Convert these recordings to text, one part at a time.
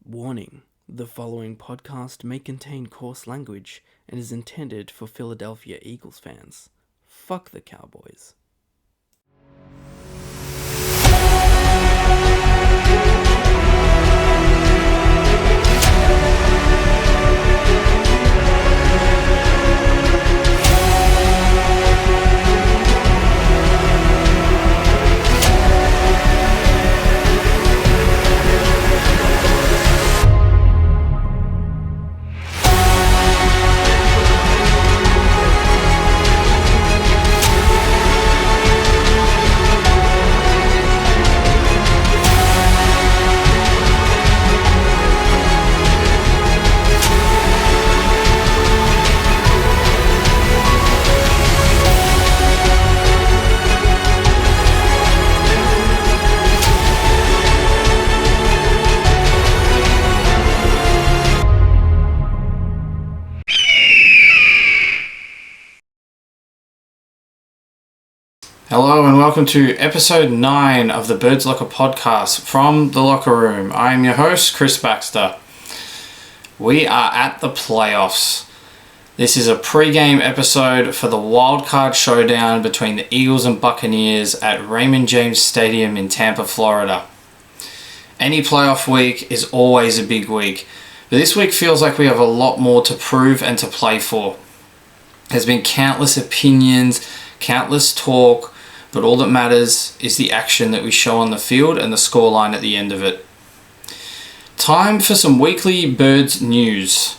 Warning: the following podcast may contain coarse language and is intended for Philadelphia Eagles fans. Fuck the Cowboys. Hello and welcome to episode 9 of the Birds Locker podcast from the locker room. I am your host, Chris Baxter. We are at the playoffs. This is a pre-game episode for the Wildcard showdown between the Eagles and Buccaneers at Raymond James Stadium in Tampa, Florida. Any playoff week is always a big week, but this week feels like we have a lot more to prove and to play for. There's been countless opinions, countless talk, but all that matters is the action that we show on the field and the scoreline at the end of it. Time for some weekly Birds news.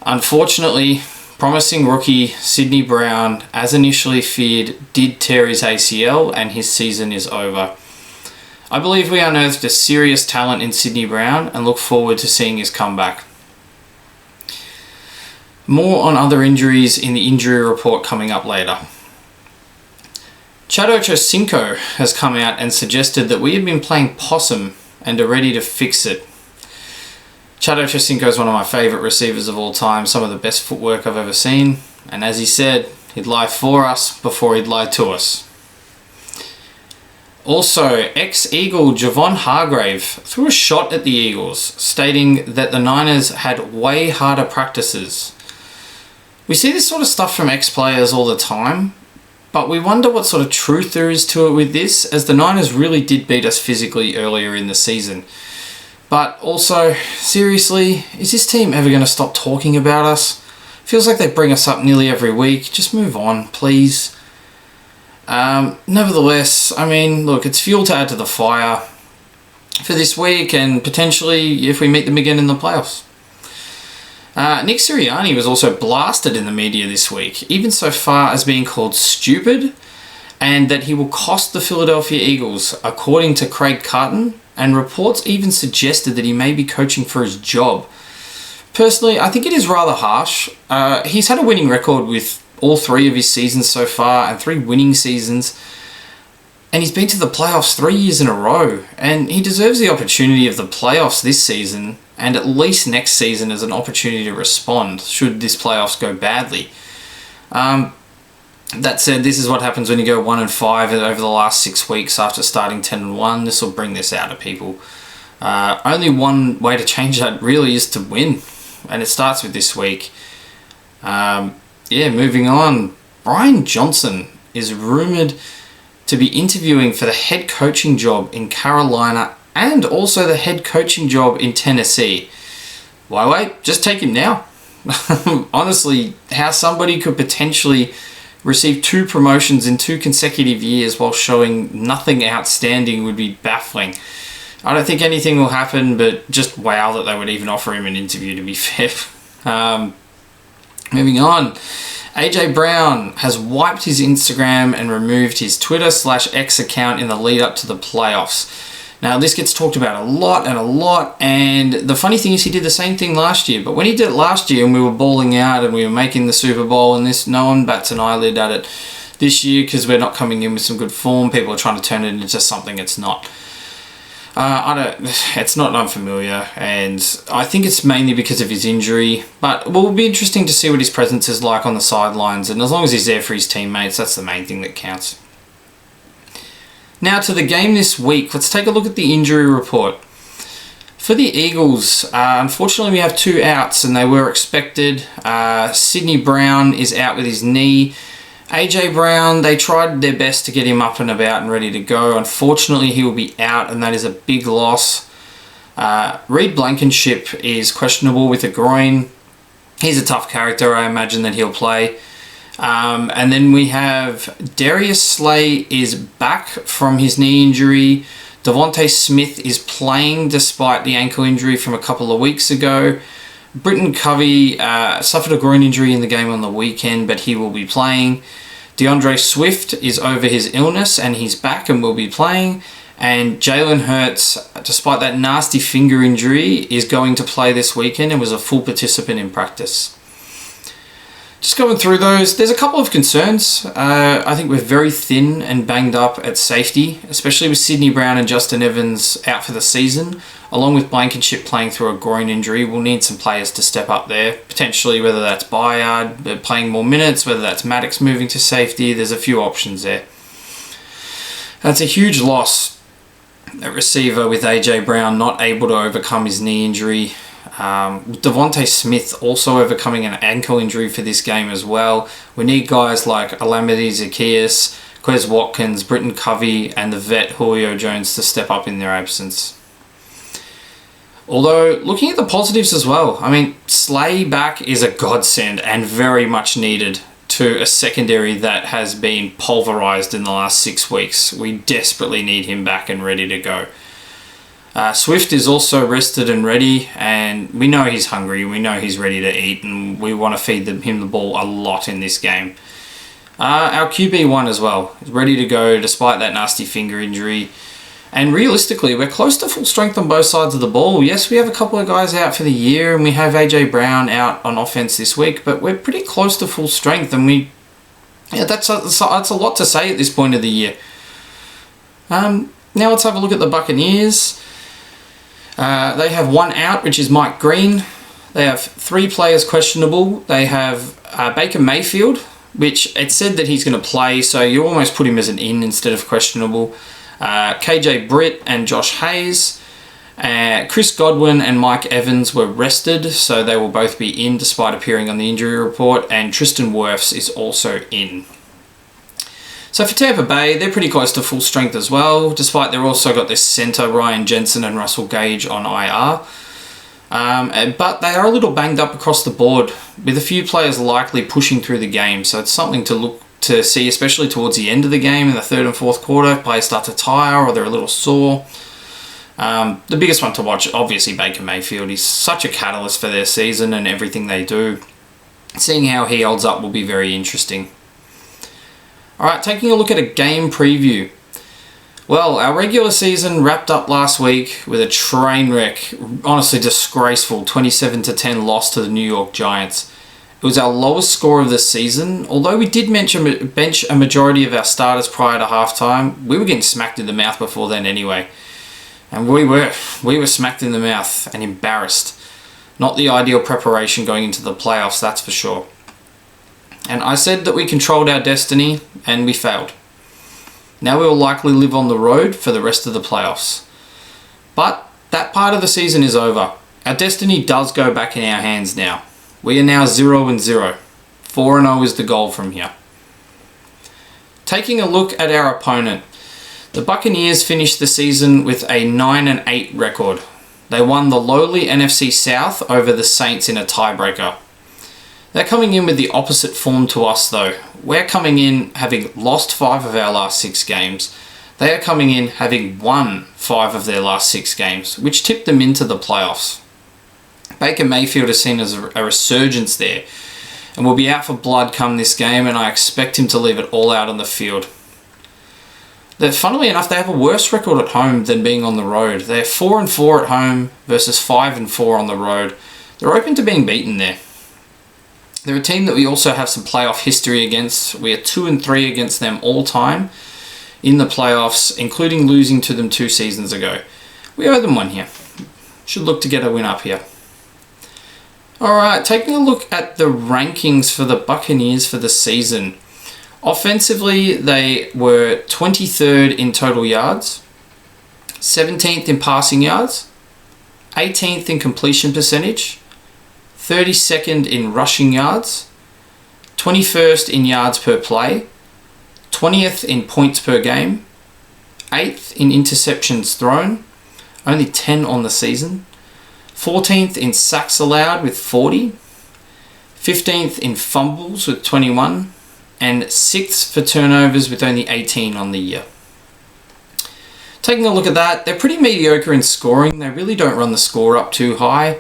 Unfortunately, promising rookie Sydney Brown, as initially feared, did tear his ACL and his season is over. I believe we unearthed a serious talent in Sydney Brown and look forward to seeing his comeback. More on other injuries in the injury report coming up later. Chad Ochocinco has come out and suggested that we have been playing possum and are ready to fix it. Chad Ochocinco is one of my favourite receivers of all time, some of the best footwork I've ever seen, and as he said, he'd lie for us before he'd lie to us. Also, ex-Eagle Javon Hargrave threw a shot at the Eagles, stating that the Niners had way harder practices. We see this sort of stuff from ex-players all the time, but we wonder what sort of truth there is to it with this, as the Niners really did beat us physically earlier in the season. But also, seriously, is this team ever going to stop talking about us? Feels like they bring us up nearly every week. Just move on, please. Nevertheless, I mean, look, it's fuel to add to the fire for this week and potentially if we meet them again in the playoffs. Nick Sirianni was also blasted in the media this week, even so far as being called stupid, and that he will cost the Philadelphia Eagles, according to Craig Carton, and reports even suggested that he may be coaching for his job. Personally, I think it is rather harsh. He's had a winning record with all 3 of his seasons so far, and 3 winning seasons, and he's been to the playoffs 3 years in a row, and he deserves the opportunity of the playoffs this season, and at least next season as an opportunity to respond should this playoffs go badly. That said, this is what happens when you go 1-5 over the last 6 weeks after starting 10-1. This will bring this out of people. Only one way to change that really is to win, and it starts with this week. Moving on. Brian Johnson is rumoured to be interviewing for the head coaching job in Carolina and also the head coaching job in Tennessee. Why wait? Just take him now. Honestly, how somebody could potentially receive 2 promotions in 2 consecutive years while showing nothing outstanding would be baffling. I don't think anything will happen, but just wow that they would even offer him an interview, to be fair. Moving on. AJ Brown has wiped his Instagram and removed his Twitter/X account in the lead up to the playoffs. Now, this gets talked about a lot, and the funny thing is he did the same thing last year, but when he did it last year and we were balling out and we were making the Super Bowl and this, no one bats an eyelid at it. This year, because we're not coming in with some good form, people are trying to turn it into something it's not. It's not unfamiliar, and I think it's mainly because of his injury, but it will be interesting to see what his presence is like on the sidelines, and as long as he's there for his teammates, that's the main thing that counts. Now to the game this week, let's take a look at the injury report. For the Eagles, unfortunately we have 2 outs and they were expected. Sydney Brown is out with his knee. AJ Brown, they tried their best to get him up and about and ready to go. Unfortunately, he will be out and that is a big loss. Reed Blankenship is questionable with a groin. He's a tough character. I imagine that he'll play. And then we have Darius Slay is back from his knee injury. Devontae Smith is playing despite the ankle injury from a couple of weeks ago. Britton Covey suffered a groin injury in the game on the weekend, but he will be playing. DeAndre Swift is over his illness and he's back and will be playing. And Jalen Hurts, despite that nasty finger injury, is going to play this weekend and was a full participant in practice. Just going through those, there's a couple of concerns. I think we're very thin and banged up at safety, especially with Sydney Brown and Justin Evans out for the season. Along with Blankenship playing through a groin injury, we'll need some players to step up there. Potentially, whether that's Bayard playing more minutes, whether that's Maddox moving to safety. There's a few options there. That's a huge loss at receiver with AJ Brown not able to overcome his knee injury. Devontae Smith also overcoming an ankle injury for this game as well. We need guys like Alameda Zacchaeus, Quez Watkins, Britton Covey, and the vet Julio Jones to step up in their absence. Although, looking at the positives as well, I mean, Slay back is a godsend and very much needed to a secondary that has been pulverized in the last 6 weeks. We desperately need him back and ready to go. Swift is also rested and ready, and we know he's hungry, we know he's ready to eat, and we want to feed him the ball a lot in this game. Our QB1 as well is ready to go despite that nasty finger injury. And realistically, we're close to full strength on both sides of the ball. Yes, we have a couple of guys out for the year, and we have AJ Brown out on offense this week, but we're pretty close to full strength, and that's a lot to say at this point of the year. Now let's have a look at the Buccaneers. They have 1 out, which is Mike Green. They have 3 players questionable. They have Baker Mayfield, which it said that he's going to play, so you almost put him as an in instead of questionable. KJ Britt and Josh Hayes. Chris Godwin and Mike Evans were rested, so they will both be in despite appearing on the injury report, and Tristan Wirfs is also in. So for Tampa Bay, they're pretty close to full strength as well, despite they've also got their centre Ryan Jensen and Russell Gage on IR. But they are a little banged up across the board, with a few players likely pushing through the game, so it's something to look to see, especially towards the end of the game in the 3rd and 4th quarter. Players start to tire or they're a little sore. The biggest one to watch, obviously, Baker Mayfield. He's such a catalyst for their season and everything they do. Seeing how he holds up will be very interesting. Alright, taking a look at a game preview. Well, our regular season wrapped up last week with a train wreck, honestly disgraceful 27-10 loss to the New York Giants. It was our lowest score of the season. Although we did bench a majority of our starters prior to halftime, we were getting smacked in the mouth before then anyway. And we were smacked in the mouth and embarrassed. Not the ideal preparation going into the playoffs, that's for sure. And I said that we controlled our destiny, and we failed. Now we will likely live on the road for the rest of the playoffs. But that part of the season is over. Our destiny does go back in our hands now. We are now 0-0. 4-0 is the goal from here. Taking a look at our opponent, the Buccaneers finished the season with a 9-8 record. They won the lowly NFC South over the Saints in a tiebreaker. They're coming in with the opposite form to us though. We're coming in having lost 5 of our last 6 games. They are coming in having won 5 of their last 6 games, which tipped them into the playoffs. Baker Mayfield is seen as a resurgence there and will be out for blood come this game, and I expect him to leave it all out on the field. Funnily enough, they have a worse record at home than being on the road. They're 4-4 at home versus 5-4 on the road. They're open to being beaten there. They're a team that we also have some playoff history against. We are 2-3 against them all time in the playoffs, including losing to them 2 seasons ago. We owe them one here. Should look to get a win up here. Alright, taking a look at the rankings for the Buccaneers for the season. Offensively, they were 23rd in total yards, 17th in passing yards, 18th in completion percentage, 32nd in rushing yards, 21st in yards per play, 20th in points per game, 8th in interceptions thrown, only 10 on the season, 14th in sacks allowed with 40, 15th in fumbles with 21, and 6th for turnovers with only 18 on the year. Taking a look at that, they're pretty mediocre in scoring. They really don't run the score up too high.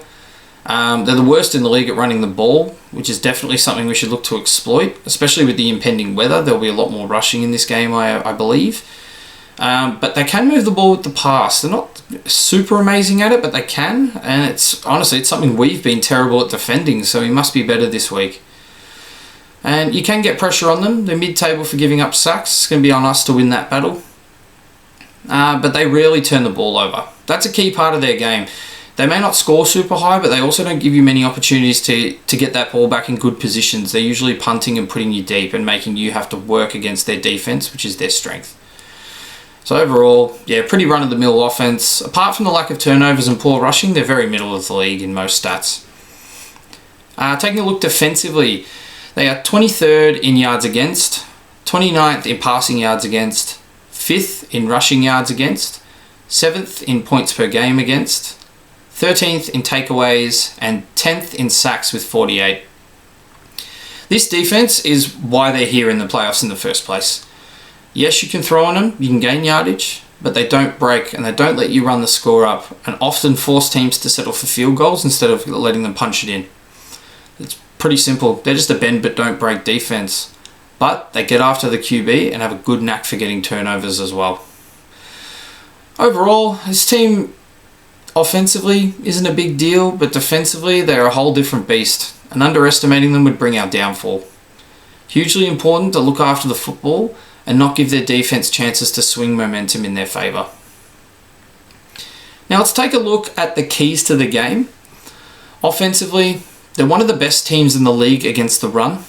They're the worst in the league at running the ball, which is definitely something we should look to exploit, especially with the impending weather. There'll be a lot more rushing in this game, I believe. But they can move the ball with the pass. They're not super amazing at it, but they can. And it's something we've been terrible at defending, so we must be better this week. And you can get pressure on them. They're mid-table for giving up sacks. It's going to be on us to win that battle. But they rarely turn the ball over. That's a key part of their game. They may not score super high, but they also don't give you many opportunities to get that ball back in good positions. They're usually punting and putting you deep and making you have to work against their defense, which is their strength. So overall, yeah, pretty run-of-the-mill offense. Apart from the lack of turnovers and poor rushing, they're very middle of the league in most stats. Taking a look defensively, they are 23rd in yards against, 29th in passing yards against, 5th in rushing yards against, 7th in points per game against, 13th in takeaways, and 10th in sacks with 48. This defense is why they're here in the playoffs in the first place. Yes, you can throw on them, you can gain yardage, but they don't break and they don't let you run the score up and often force teams to settle for field goals instead of letting them punch it in. It's pretty simple. They're just a bend but don't break defense. But they get after the QB and have a good knack for getting turnovers as well. Overall, this team offensively isn't a big deal, but defensively they're a whole different beast, and underestimating them would bring our downfall. Hugely important to look after the football and not give their defense chances to swing momentum in their favour. Now let's take a look at the keys to the game. Offensively, they're one of the best teams in the league against the run.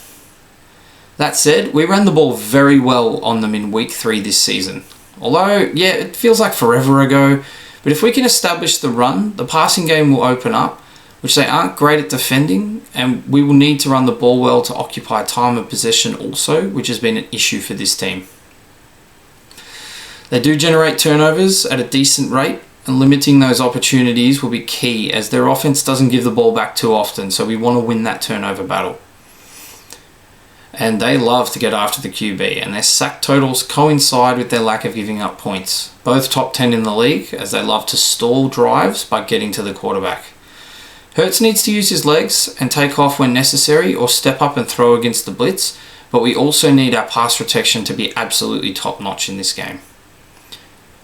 That said, we ran the ball very well on them in week 3 this season. Although, yeah, it feels like forever ago, but if we can establish the run, the passing game will open up, which they aren't great at defending, and we will need to run the ball well to occupy time of possession also, which has been an issue for this team. They do generate turnovers at a decent rate, and limiting those opportunities will be key as their offense doesn't give the ball back too often, so we want to win that turnover battle. And they love to get after the QB, and their sack totals coincide with their lack of giving up points. Both top 10 in the league, as they love to stall drives by getting to the quarterback. Hurts needs to use his legs and take off when necessary or step up and throw against the blitz, but we also need our pass protection to be absolutely top notch in this game.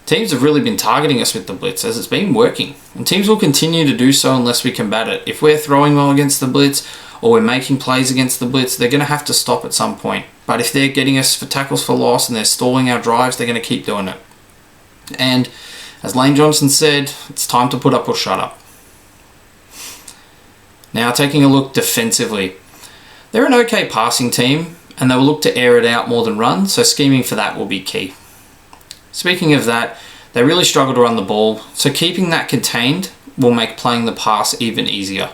Teams have really been targeting us with the blitz as it's been working, and teams will continue to do so unless we combat it. If we're throwing well against the blitz or we're making plays against the blitz, they're going to have to stop at some point. But if they're getting us for tackles for loss and they're stalling our drives, they're going to keep doing it. And as Lane Johnson said, it's time to put up or shut up. Now taking a look defensively. They're an okay passing team and they will look to air it out more than run, so scheming for that will be key. Speaking of that, they really struggle to run the ball, so keeping that contained will make playing the pass even easier.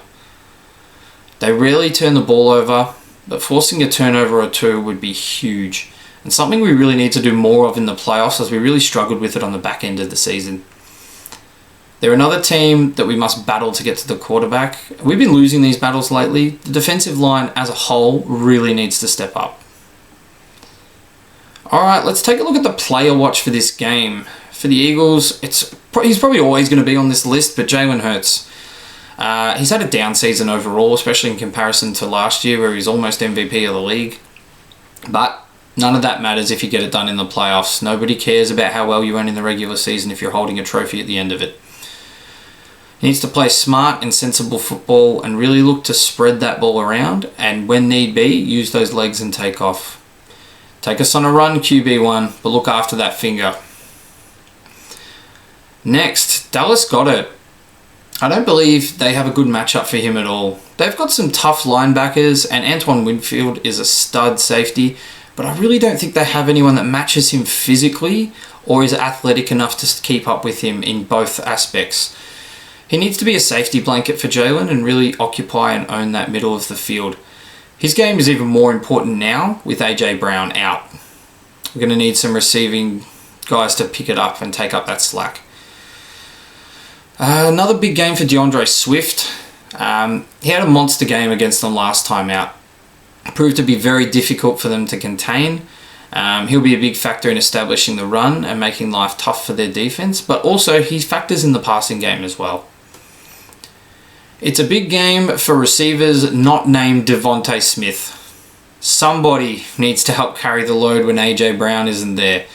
They rarely turn the ball over, but forcing a turnover or two would be huge, and something we really need to do more of in the playoffs as we really struggled with it on the back end of the season. They're another team that we must battle to get to the quarterback. We've been losing these battles lately. The defensive line as a whole really needs to step up. Alright, let's take a look at the player watch for this game. For the Eagles, he's probably always going to be on this list, but Jalen Hurts. He's had a down season overall, especially in comparison to last year where he's almost MVP of the league. But none of that matters if you get it done in the playoffs. Nobody cares about how well you run in the regular season if you're holding a trophy at the end of it. He needs to play smart and sensible football and really look to spread that ball around, and when need be, use those legs and take off. Take us on a run, QB1, but look after that finger. Next, Dallas Goedert. I don't believe they have a good matchup for him at all. They've got some tough linebackers, and Antoine Winfield is a stud safety, but I really don't think they have anyone that matches him physically or is athletic enough to keep up with him in both aspects. He needs to be a safety blanket for Jalen and really occupy and own that middle of the field. His game is even more important now with AJ Brown out. We're going to need some receiving guys to pick it up and take up that slack. Another big game for DeAndre Swift. He had a monster game against them last time out. It proved to be very difficult for them to contain. He'll be a big factor in establishing the run and making life tough for their defense, but also he factors in the passing game as well. It's a big game for receivers not named Devontae Smith. Somebody needs to help carry the load when AJ Brown isn't there.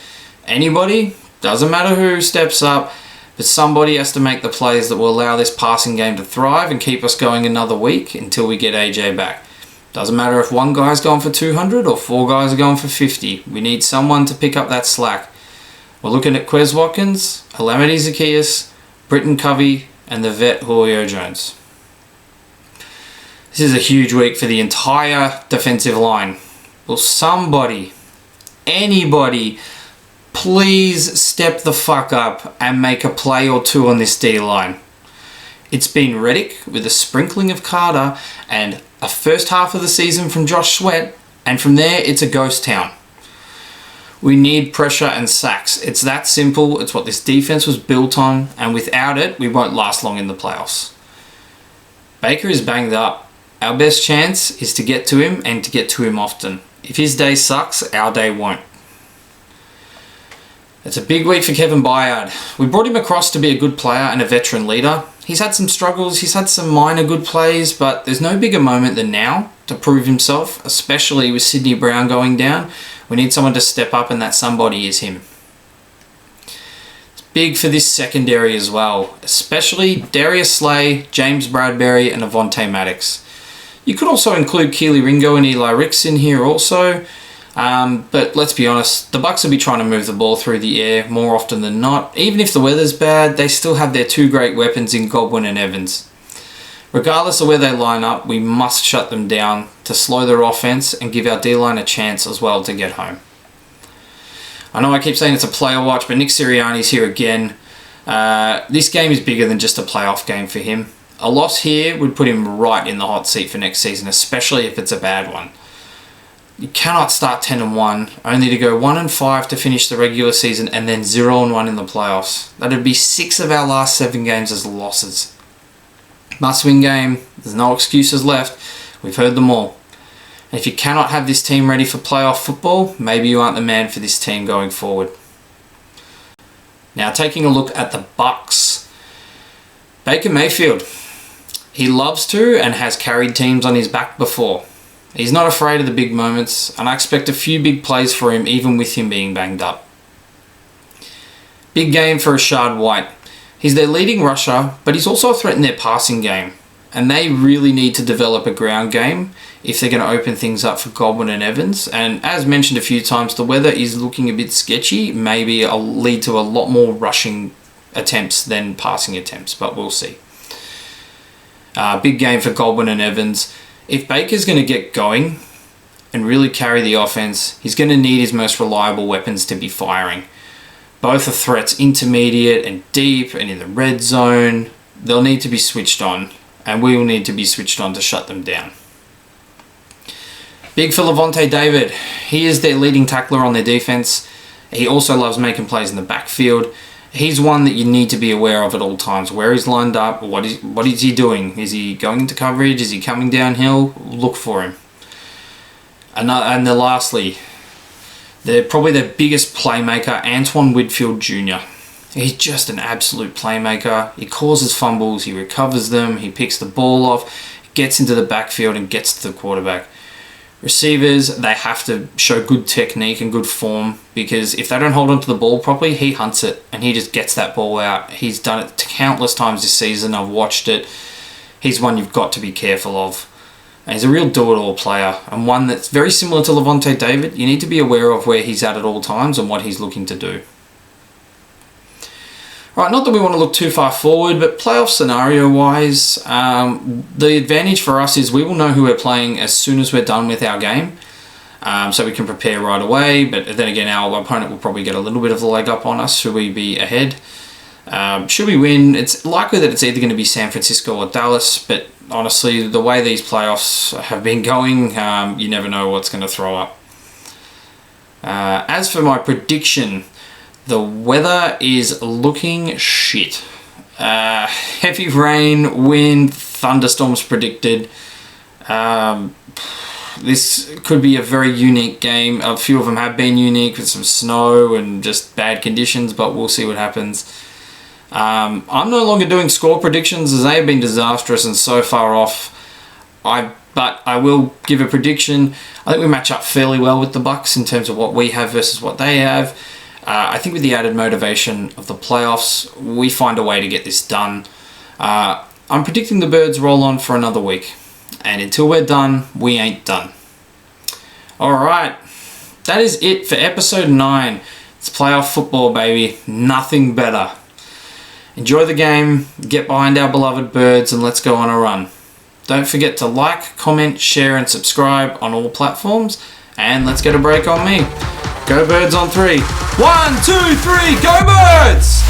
Anybody, doesn't matter who steps up, but somebody has to make the plays that will allow this passing game to thrive and keep us going another week until we get AJ back. Doesn't matter if one guy's going for 200 or four guys are going for 50. We need someone to pick up that slack. We're looking at Quez Watkins, Alameda Zacchaeus, Britton Covey, and the vet Julio Jones. This is a huge week for the entire defensive line. Will somebody, anybody, please step the fuck up and make a play or two on this D-line? It's been Reddick with a sprinkling of Carter and a first half of the season from Josh Sweat, and from there it's a ghost town. We need pressure and sacks. It's that simple. It's what this defense was built on, and without it, we won't last long in the playoffs. Baker is banged up. Our best chance is to get to him and to get to him often. If his day sucks, our day won't. It's a big week for Kevin Byard. We brought him across to be a good player and a veteran leader. He's had some struggles, he's had some minor good plays, but there's no bigger moment than now to prove himself, especially with Sidney Brown going down. We need someone to step up, and that somebody is him. It's big for this secondary as well, especially Darius Slay, James Bradbury, and Avonte Maddox. You could also include Keely Ringo and Eli Ricks in here also. But let's be honest, the Bucs will be trying to move the ball through the air more often than not. Even if the weather's bad, they still have their two great weapons in Godwin and Evans. Regardless of where they line up, we must shut them down to slow their offense and give our D-line a chance as well to get home. I know I keep saying it's a player watch, but Nick Sirianni's here again. This game is bigger than just a playoff game for him. A loss here would put him right in the hot seat for next season, especially if it's a bad one. You cannot start 10-1, only to go 1-5 to finish the regular season and then 0-1 in the playoffs. That'd be 6 of our last 7 games as losses. Must-win game, there's no excuses left, we've heard them all. And if you cannot have this team ready for playoff football, maybe you aren't the man for this team going forward. Now taking a look at the Bucs. Baker Mayfield. He loves to and has carried teams on his back before. He's not afraid of the big moments, and I expect a few big plays for him even with him being banged up. Big game for Rashad White. He's their leading rusher, but he's also a threat in their passing game, and they really need to develop a ground game if they're going to open things up for Godwin and Evans. And as mentioned a few times, the weather is looking a bit sketchy. Maybe it'll lead to a lot more rushing attempts than passing attempts, but we'll see. Big game for Godwin and Evans. If Baker's going to get going and really carry the offense, he's going to need his most reliable weapons to be firing. Both are threats intermediate and deep and in the red zone. They'll need to be switched on, and we will need to be switched on to shut them down. Big for Levante David. He is their leading tackler on their defense. He also loves making plays in the backfield. He's one that you need to be aware of at all times. Where he's lined up, what is he doing? Is he going into coverage? Is he coming downhill? Look for him. And then lastly, probably their biggest playmaker, Antoine Whitfield Jr. He's just an absolute playmaker. He causes fumbles, he recovers them, he picks the ball off, gets into the backfield and gets to the quarterback. Receivers, they have to show good technique and good form, because if they don't hold onto the ball properly, he hunts it and he just gets that ball out. He's done it countless times this season. I've watched it. He's one you've got to be careful of. And he's a real do-it-all player, and one that's very similar to Levante David. You need to be aware of where he's at all times and what he's looking to do. Right, not that we want to look too far forward, but playoff scenario-wise, the advantage for us is we will know who we're playing as soon as we're done with our game, so we can prepare right away. But then again, our opponent will probably get a little bit of the leg up on us should we be ahead. Should we win, it's likely that it's either going to be San Francisco or Dallas, but honestly, the way these playoffs have been going, you never know what's going to throw up. As for my prediction, the weather is looking shit. Heavy rain, wind, thunderstorms predicted. This could be a very unique game. A few of them have been unique with some snow and just bad conditions, but we'll see what happens. I'm no longer doing score predictions as they have been disastrous and so far off. But I will give a prediction. I think we match up fairly well with the Bucks in terms of what we have versus what they have. I think with the added motivation of the playoffs, we find a way to get this done. I'm predicting the Birds roll on for another week. And until we're done, we ain't done. Alright, that is it for episode 9. It's playoff football, baby. Nothing better. Enjoy the game, get behind our beloved Birds, and let's go on a run. Don't forget to like, comment, share, and subscribe on all platforms. And let's get a break on me. Go Birds on 3. 1, 2, 3, go Birds!